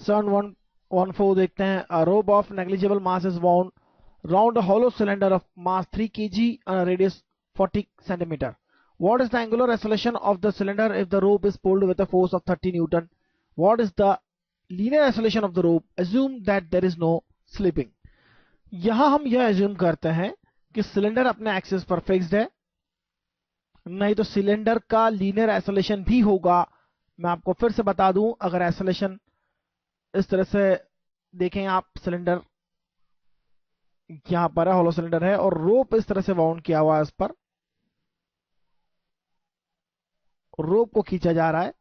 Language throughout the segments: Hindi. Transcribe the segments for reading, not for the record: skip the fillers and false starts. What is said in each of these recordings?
7.14 देखते हैं। A rope of negligible mass is wound round a hollow cylinder of mass 3 kg and a radius 40 centimeter. What is the angular acceleration of the cylinder if the rope is pulled with a force of 30 Newton? What is the linear acceleration of the rope? Assume that there is no slipping. यहां हम यह एज्यूम करते हैं कि सिलेंडर अपने एक्सिस पर फिक्स्ड है, नहीं तो सिलेंडर का लीनियर एक्सेलरेशन भी होगा। मैं आपको फिर से बता दूं, अगर एक्सेलरेशन इस तरह से देखें आप, सिलेंडर यहां पर है, हॉलो सिलेंडर है और रोप इस तरह से बाउंड किया हुआ है, इस पर रोप को खींचा जा रहा है।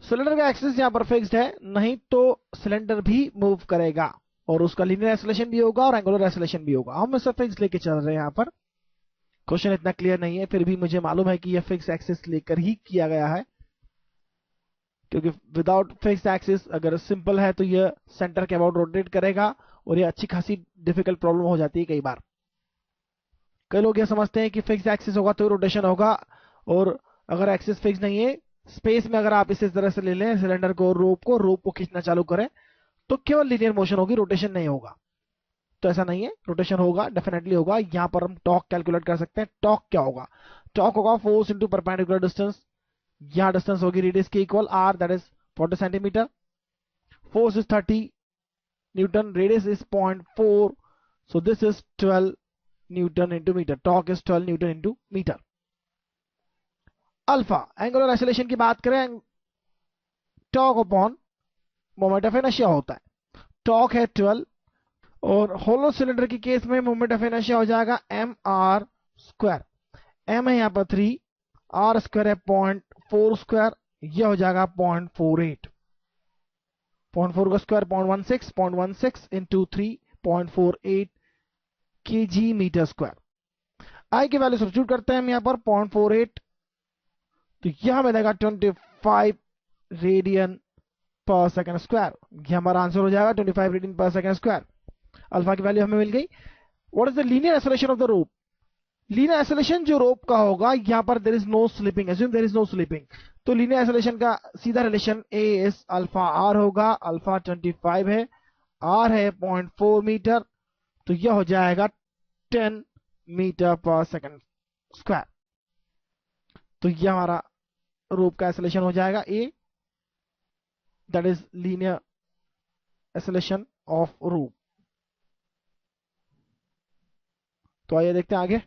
सिलेंडर का एक्सिस यहां पर फिक्स्ड है, नहीं तो सिलेंडर भी मूव करेगा और उसका लीनियर एक्सेलरेशन भी होगा और एंगुलर एक्सेलरेशन भी होगा। हम इसे फिक्स लेके चल रहे हैं। यहां पर क्वेश्चन इतना क्लियर नहीं है, फिर भी मुझे मालूम है कि यह फिक्स एक्सिस लेकर ही किया गया है, क्योंकि विदाउट फिक्स एक्सिस अगर सिंपल है तो यह सेंटर के अबाउट रोटेट करेगा और यह अच्छी खासी डिफिकल्ट प्रॉब्लम हो जाती है कई बार। कई लोग ये समझते हैं कि फिक्स एक्सिस होगा तो रोटेशन होगा, और अगर एक्सिस फिक्स नहीं है, स्पेस में अगर आप इस तरह से ले लें सिलेंडर को, रोप को खींचना चालू करें तो केवल लीनियर मोशन होगी, रोटेशन नहीं होगा। तो ऐसा नहीं है, रोटेशन होगा, डेफिनेटली होगा। यहां पर हम टॉर्क कैलकुलेट कर सकते हैं। टॉर्क क्या होगा? टॉर्क होगा फोर्स इंटू परपेंडिकुलर डिस्टेंस। यहां डिस्टेंस होगी रेडियस के equal, R that is 40 centimetre, force is 30 newton, radius is 0.4, so this is 12 newton into metre. Torque is 12 newton into metre. Alpha angular acceleration की बात करें, torque upon moment of inertia होता है। टॉर्क है 12 और होलो सिलेंडर के केस में मोमेंट ऑफ इनर्शिया हो जाएगा एम आर स्क्वायर। एम है यहां पर 3, आर स्क्वायर है 0.4 स्क्वायर, यह हो जाएगा 0.48। 0.4 का square 0.16 into 3 kg metre square. I की वैल्यू सब्स्टिट्यूट करते हैं हम यहां पर 0.48, तो यह मिलेगा 25 रेडियन पर सेकेंड स्क्वायर। यह हमारा आंसर हो जाएगा 25 रेडियन पर सेकेंड स्क्वायर। अल्फा की वैल्यू हमें मिल गई। What is the linear acceleration of the rope? Linear acceleration जो रोप का होगा, यहां पर there is no slipping, assume there is no slipping, तो लीनियर एक्सेलरेशन का सीधा relation a is alpha R होगा। अल्फा 25 है, आर है 0.4 मीटर, तो यह हो जाएगा 10 मीटर पर सेकेंड स्क्वायर। तो यह हमारा रोप का एक्सेलरेशन हो जाएगा a, that is linear acceleration of rope. तो आइए देखते हैं आगे।